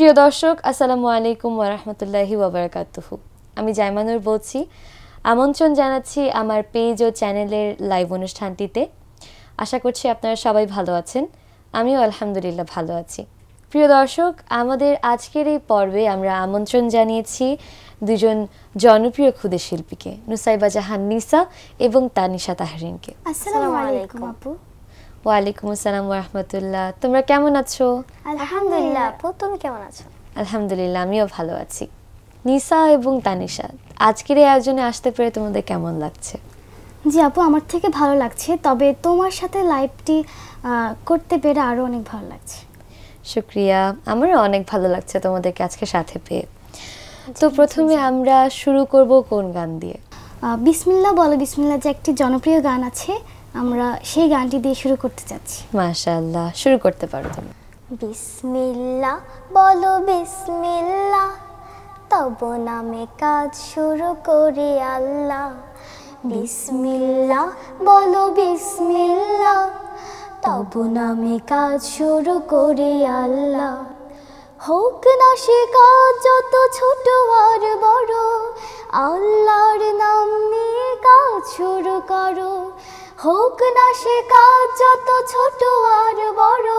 প্রিয় দর্শক, আসসালামু আলাইকুম ওয়া রাহমাতুল্লাহি ওয়া বারাকাতুহু। আমি জাইমানুর বলছি। আমন্ত্রণ জানাচ্ছি আমার পেজ ও চ্যানেলের লাইভ অনুষ্ঠানটিতে। আশা করছি আপনারা সবাই ভালো আছেন। আমিও আলহামদুলিল্লাহ ভালো আছি। প্রিয় দর্শক, আমাদের আজকের এই পর্বে আমরা আমন্ত্রণ জানিয়েছি দুজন জনপ্রিয় ক্ষুদে শিল্পীকে, নুসাইবা জাহান নিসা এবং তানিশা তাহরিনকে। আসসালামু আলাইকুম আপু। ওয়ালাইকুম আসসালাম ওয়া রাহমাতুল্লাহ। তোমরা কেমন আছো? আলহামদুলিল্লাহ আপু, তুমি কেমন আছো? আলহামদুলিল্লাহ, আমিও ভালো আছি। নিসা এবং তানিশা, আজকের এই আয়োজনে আসতে পেরে তোমাদের কেমন লাগছে? জি আপু, আমার থেকে ভালো লাগছে, তবে তোমার সাথে লাইভটি করতে পেরে আরো অনেক ভালো লাগছে। শুকরিয়া, আমারও অনেক ভালো লাগছে তোমাদেরকে আজকে সাথে পেয়ে। তো প্রথমে আমরা শুরু করব কোন গান দিয়ে? বিসমিল্লাহ বলো বিসমিল্লাহ যে একটি জনপ্রিয় গান আছে, আমরা সেই গানটি দিয়ে শুরু করতে যাচ্ছি। মাশাআল্লাহ, শুরু করতে পারো তুমি। বিসমিল্লাহ বলো বিসমিল্লাহ, তব নামে কাজ শুরু করি আল্লাহ। বিসমিল্লাহ বলো বিসমিল্লাহ, তব নামে কাজ শুরু করি আল্লাহ। হোক না সে কাজ যত ছোট আর বড়, আল্লাহর নাম নিয়ে কাজ শুরু করো। হোক না সে কাজ যত ছোট আর বড়,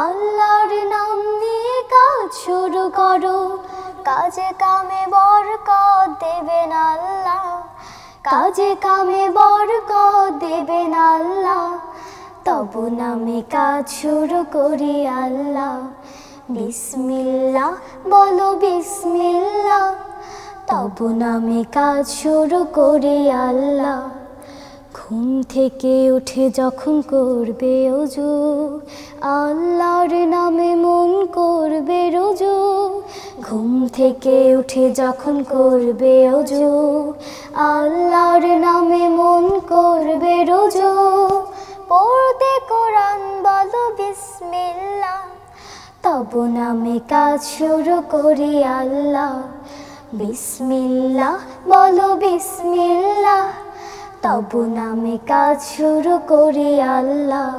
আল্লাহর নাম নিয়ে কাজ শুরু করো। কাজে কামে বরকত দেবেন আল্লাহ, কাজে কামে বরকত দেবেন আল্লাহ। তব নামে কাজ শুরু করি আল্লাহ। বিসমিল্লাহ বলো বিসমিল্লাহ, তব নামে কাজ শুরু করি আল্লাহ। ঘুম থেকে উঠে যখন করবে ওযু, আল্লাহর নামে মন করবে রুজু। ঘুম থেকে উঠে যখন করবে ওযু, আল্লাহর নামে মন করবে রুজু। পড়তে কোরআন বলো বিসমিল্লাহ, তব নামে কাজ শুরু করি আল্লাহ। বিসমিল্লাহ বলো বিসমিল্লাহ, তব নামে কাজ শুরু করি আল্লাহ।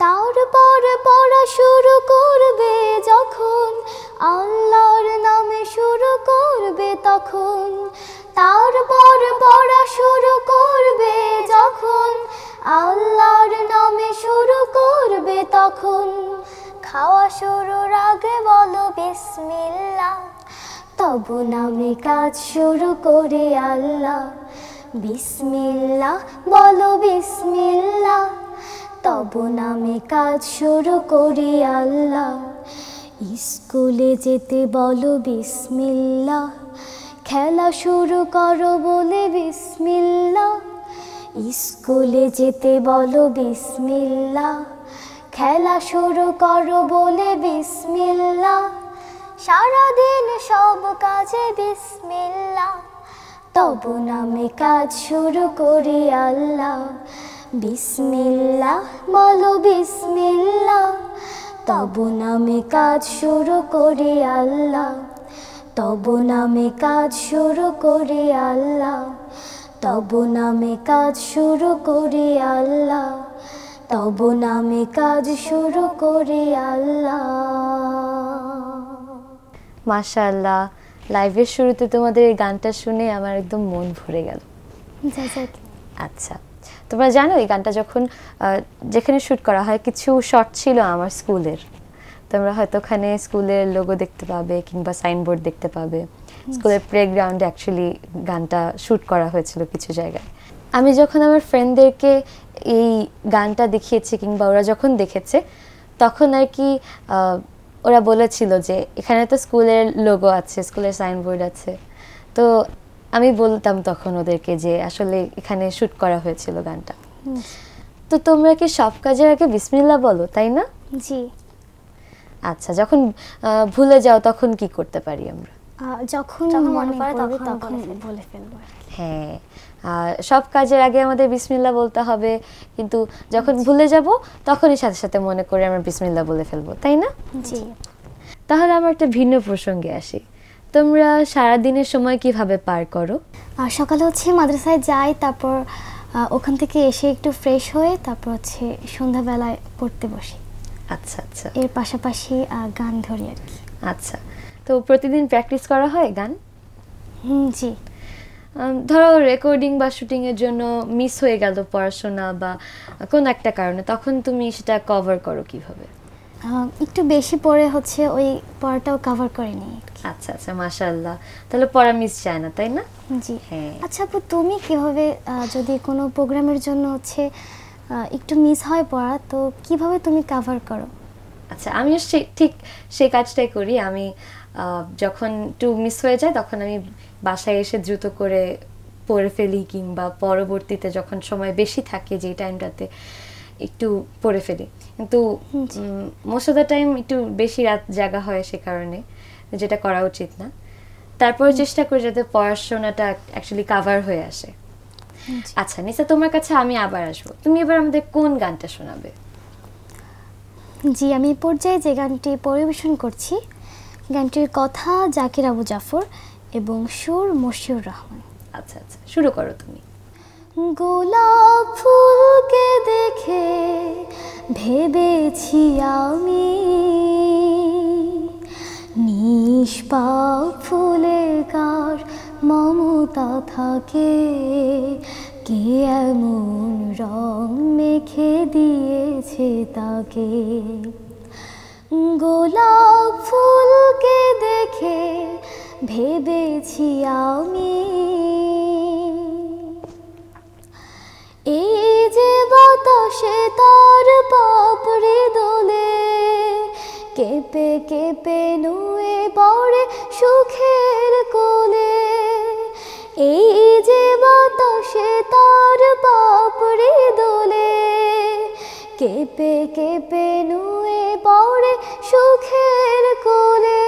তারপর পড়া শুরু করবে যখন, আল্লাহর নামে শুরু করবে তখন। তারপর পড়া শুরু করবে যখন, আল্লাহর নামে শুরু করবে তখন। খাওয়া শুরুর আগে বলো বিসমিল্লাহ, তব নামে কাজ শুরু করি আল্লাহ। বিসমিল্লাহ বলো বিসমিল্লাহ, তব নামে কাজ শুরু করি আল্লাহ। স্কুলে যেতে বলো বিসমিল্লাহ, খেলা শুরু করো বলে বিসমিল্লাহ। স্কুলে যেতে বলো বিসমিল্লাহ, খেলা শুরু করো বলে বিসমিল্লাহ। সারাদিন সব কাজে বিসমিল্লাহ, তব নামে কাজ শুরু করি আল্লাহ। বিসমিল্লাহ বলো বিসমিল্লাহ, তব নামে কাজ শুরু করি আল্লাহ। তব নামে কাজ শুরু করি আল্লাহ, তব নামে কাজ শুরু করি আল্লাহ। তব নামে কাজ শুরু করি আল্লাহ। মাশাআল্লাহ, লাইভের শুরুতে তোমাদের এই গানটা শুনে আমার একদম মন ভরে গেল। আচ্ছা, তোমরা জানো এই গানটা যখন যেখানে শুট করা হয়, কিছু শট ছিল আমার স্কুলের। তোমরা হয়তো ওখানে স্কুলের লোগো দেখতে পাবে কিংবা সাইনবোর্ড দেখতে পাবে। স্কুলের প্লেগ্রাউন্ডে অ্যাকচুয়ালি গানটা শুট করা হয়েছিল কিছু জায়গায়। আমি যখন আমার ফ্রেন্ডদেরকে এই গানটা দেখিয়েছি কিংবা ওরা যখন দেখেছে, তখন আর কি ওরা বলেছিল যে এখানে তো স্কুলের লোগো আছে, স্কুলের সাইনবোর্ড আছে। তো আমি বলতাম তখন ওদেরকে যে আসলে এখানে শুট করা হয়েছিল গানটা। তো তোমরা কি সব কাজের আগে বিসমিল্লাহ বলো, তাই না? জি। আচ্ছা, যখন ভুলে যাও তখন কি করতে পারি আমরা? যখন মনে পড়ে তখন বলে ফেলবো। হ্যাঁ, সব কাজের আগে আমাদের বিসমিল্লাহ বলতে হবে, কিন্তু যখন ভুলে যাব তখনই সাথে সাথে মনে করে আমরা বিসমিল্লাহ বলে ফেলবো, তাই না? জি। তাহলে আমরা একটা ভিন্ন প্রসঙ্গে আসি। তোমরা সারা দিনের সময় কিভাবে পার করো? সকালে হচ্ছে মাদ্রাসায় যাই, তারপর ওখান থেকে এসে একটু ফ্রেশ হয়ে তারপর হচ্ছে সন্ধ্যাবেলায় পড়তে বসি। আচ্ছা আচ্ছা, এর পাশাপাশি গান ধরি আর কি। আচ্ছা, তো প্রতিদিন প্র্যাকটিস করা হয় গান? জি। ধরো রেকর্ডিং বা শুটিং এর জন্য মিস হয়ে গেল পড়াশোনা বা কোন একটা কারণে, তখন তুমি সেটা কভার করো কিভাবে? একটু বেশি পড়ে হচ্ছে ওই পড়াটাও কভার করে নিই। আচ্ছা আচ্ছা, মাশাআল্লাহ, তাহলে পড়া মিস যায় না, তাই না? জি। হ্যাঁ। আচ্ছা আপু, তুমি কিভাবে যদি কোনো প্রোগ্রামের জন্য হচ্ছে একটু মিস হয় পড়া, তো কিভাবে তুমি কভার করো? আচ্ছা, আমিও ঠিক সেই কাজটাই করি। আমি যখন একটু মিস হয়ে যায় তখন আমি বাসায় এসে দ্রুত করে পড়ে ফেলি, কিংবা পরবর্তীতে যখন সময় বেশি থাকে যে টাইমটাতে একটু পড়ে ফেলি। কিন্তু মোস্ট অফ দ্য টাইম একটু বেশি রাত জাগা হয়, সে কারণে, যেটা করা উচিত না। তারপরে চেষ্টা করি যাতে পড়াশোনাটা অ্যাকচুয়ালি কভার হয়ে আসে। আচ্ছা নিসা, তোমার কাছে আমি আবার আসবো, তুমি এবার আমাদের কোন গানটা শোনাবে? জি, আমি এই পর্যায়ে যে গানটি পরিবেশন করছি, গানটির কথা জাকির আবু জাফর এবং সুর মশিউর রহমান। আচ্ছা আচ্ছা, শুরু করো তুমি। গোলাপ ফুলকে দেখে ভেবেছি আমি, নিষ্পাপ ফুলে কার মমতা থাকে, কে এমন রং মেখে দিয়েছে তাকে। গোলাপ ফুলকে দেখে ভেবেছি আমি, এই যে বাতাসে তার পাপড়ি দোলে, কেঁপে কেঁপে নুয়ে পড়ে সুখের কোলে। এই যে বাতাসে তার পাপড়ি দোলে, কেঁপে কেঁপে নুয়ে পড়ে সুখের কোলে।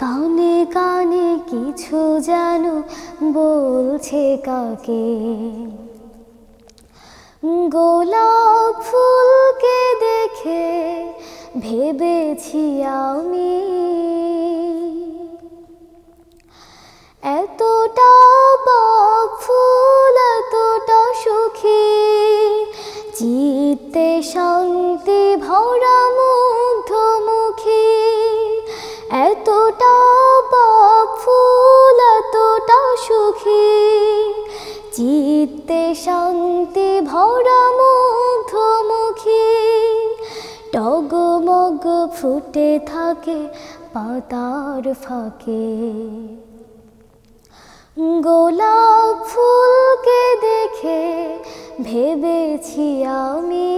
কানে কানে কিছু যেন বলছে কাকে, গোলাপ ফুলকে দেখে ভেবেছি আমি। এতটা পাপ ফুল এতটা সুখী, চিত্তে শান্তি ভরা মুগ্ধমুখী। এতটা পাপ ফুল এতটা সুখী, চিত্তে শান্তি ভরা মুগ্ধমুখী। টগমগ ফুটে থাকে পাতার ফাঁকে, গোলাপ ফুলকে দেখে ভেবেছি আমি।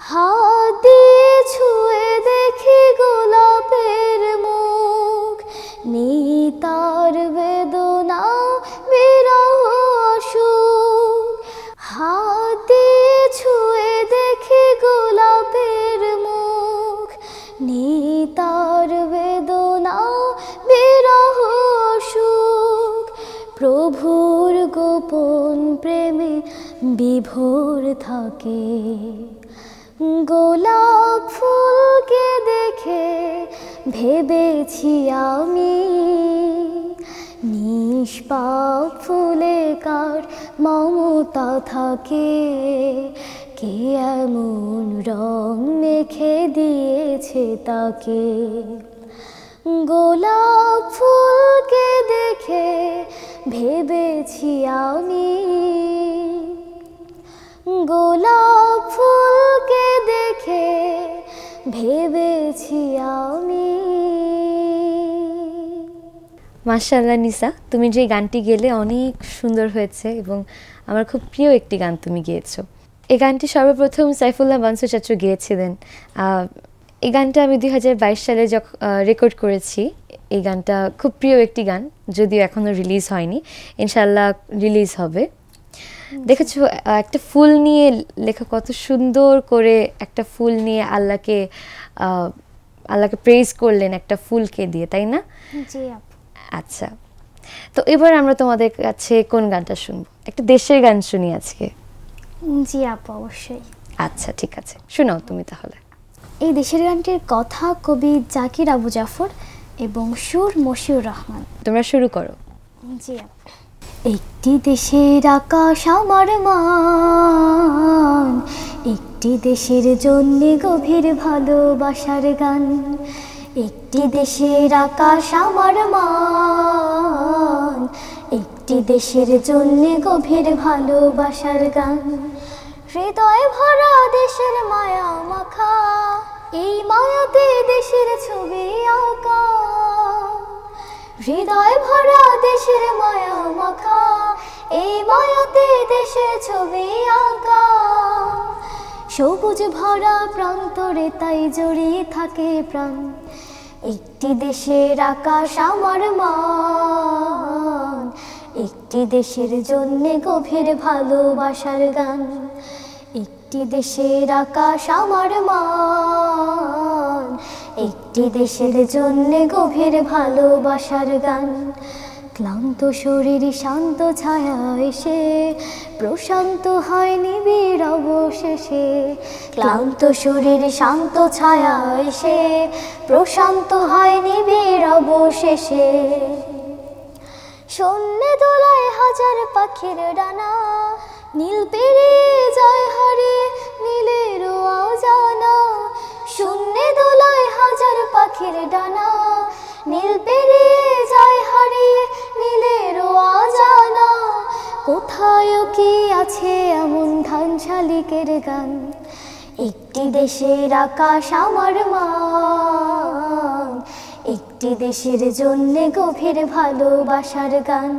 হাত দিয়ে ছুঁয়ে দেখি গোলাপের মুখ, নেই তার বেদনা বিরহ আসুক। হাত দিয়ে ছুঁয়ে দেখি গোলাপের মুখ, নেই তার বেদনা বিরহ আসুক। প্রভুর গোপন প্রেমে বিভোর থাকে, গোলাপ ফুলকে দেখে ভেবেছি আমি। নিষ্পাপ ফুলে কার মমতা থাকে, কে এমন রং মেখে দিয়েছে তাকে। গোলাপ ফুলকে দেখে ভেবেছি আমি, গোলাপ ফুলকে দেখে ভেবেছি আমি। মাশাআল্লাহ নিসা, তুমি যে গানটি গেলে অনেক সুন্দর হয়েছে এবং আমার খুব প্রিয় একটি গান তুমি গেয়েছো। এই গানটি সর্বপ্রথম সাইফুল্লাহ মানসুর চাচু গেয়েছিলেন। এই গানটা আমি 2022 সালে যখন রেকর্ড করেছি। এই গানটা খুব প্রিয় একটি গান, যদিও এখনও রিলিজ হয়নি, ইনশাআল্লাহ রিলিজ হবে। দেখেছো একটা ফুল নিয়ে লেখা, কত সুন্দর করে একটা ফুল নিয়ে আল্লাহকে প্রেজ করলেন একটা ফুলকে দিয়ে, তাই না? জি আপু। আচ্ছা, তো এবার আমরা তোমাদের কাছে কোন গানটা শুনবো? একটা দেশের গান শুনি আজকে। জি আপু, অবশ্যই। আচ্ছা ঠিক আছে, শোনাও তুমি তাহলে। এই দেশের গানটির কথা কবি জাকির আবু জাফর এবং সুর মশিউর রহমান। তোমরা শুরু করো। জি আপু। একটি দেশের আকাশ আমার মান, একটি দেশের জন্য গভীর ভালোবাসার গান, একটি দেশের আকাশ আমার মান, একটি দেশের জন্য গভীর ভালোবাসার গান। হৃদয় ভরা দেশের মায়া মাখা, এই মায়াতে দেশের ছবি আঁকা। হৃদয় ভরা দেশের মায়া মাখা, এই মায়াতে দেশের ছবি আঁকা। সবুজ ভরা প্রান্তরে তাই জড়িয়ে থাকে প্রাণ, একটি দেশের আকাশ আমার মান, একটি দেশের জন্য গভীর ভালোবাসার গান। একটি দেশের আকাশ আমার মান, একটি দেশের জন্য গভীর ভালোবাসার গান। ক্লান্ত শরীর শান্ত ছায়া এসে প্রশান্ত হয় নিবিড় অবশেষে। ক্লান্ত শরীর শান্ত ছায়া এসে প্রশান্ত হয় নিবিড় অবশেষে। শূন্যে দোলায় হাজার পাখির ডানা, নীল পেরিয়ে যায় হারিয়ে নীলের অজানা। শূন্যে দোলায় হাজার পাখির ডানা, নীল পেরিয়ে যায় হারিয়ে নীলের অজানা। কোথায় কি আছে এমন ধান শালিকের গান, একটি দেশের আকাশ আমার মান, একটি দেশের জন্য গভীর ভালোবাসার গান।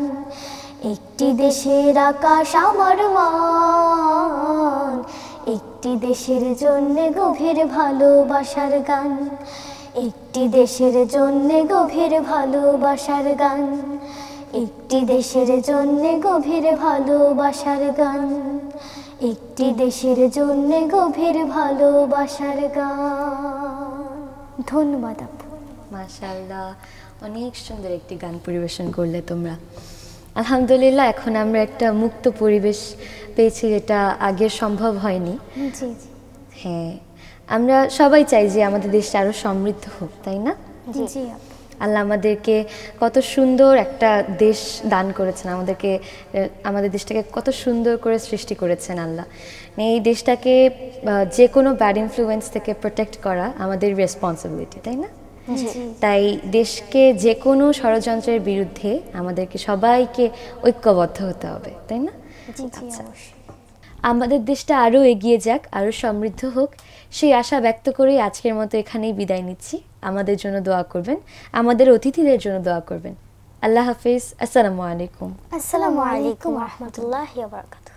একটি দেশের আকাশ আমার মান, একটি দেশের জন্য গভীর ভালোবাসার গান। একটি দেশের জন্য গভীর ভালোবাসার গান, একটি দেশের জন্য গভীর ভালোবাসার গান, একটি দেশের জন্য গভীর ভালোবাসার গান। ধন্যবাদ আপু। মাশাআল্লাহ, অনেক সুন্দর একটি গান পরিবেশন করলে তোমরা। আলহামদুলিল্লাহ, এখন আমরা একটা মুক্ত পরিবেশ পেয়েছি, যেটা আগে সম্ভব হয়নি। জি জি। হ্যাঁ, আমরা সবাই চাই যে আমাদের দেশটা আরো সমৃদ্ধ হোক, তাই না? জি জি আপু। আল্লাহ আমাদেরকে কত সুন্দর একটা দেশ দান করেছেন, আমাদের দেশটাকে কত সুন্দর করে সৃষ্টি করেছেন আল্লাহ। এই দেশটাকে যে কোনো ব্যাড ইনফ্লুয়েন্স থেকে প্রোটেক্ট করা আমাদের রেসপন্সিবিলিটি, তাই না? তাই দেশকে যে কোনো ষড়যন্ত্রের বিরুদ্ধে আমাদেরকে সবাইকে ঐক্যবদ্ধ হতে হবে, তাই না? আচ্ছা, আমাদের দেশটা আরও এগিয়ে যাক, আরও সমৃদ্ধ হোক, সেই আশা ব্যক্ত করেই আজকের মতো এখানেই বিদায় নিচ্ছি। আমাদের জন্য দোয়া করবেন, আমাদের অতিথিদের জন্য দোয়া করবেন। আল্লাহ হাফিজ। আসসালামু আলাইকুম। আসসালামু আলাইকুম ওয়া রাহমাতুল্লাহি ওয়া বারাকাতুহু।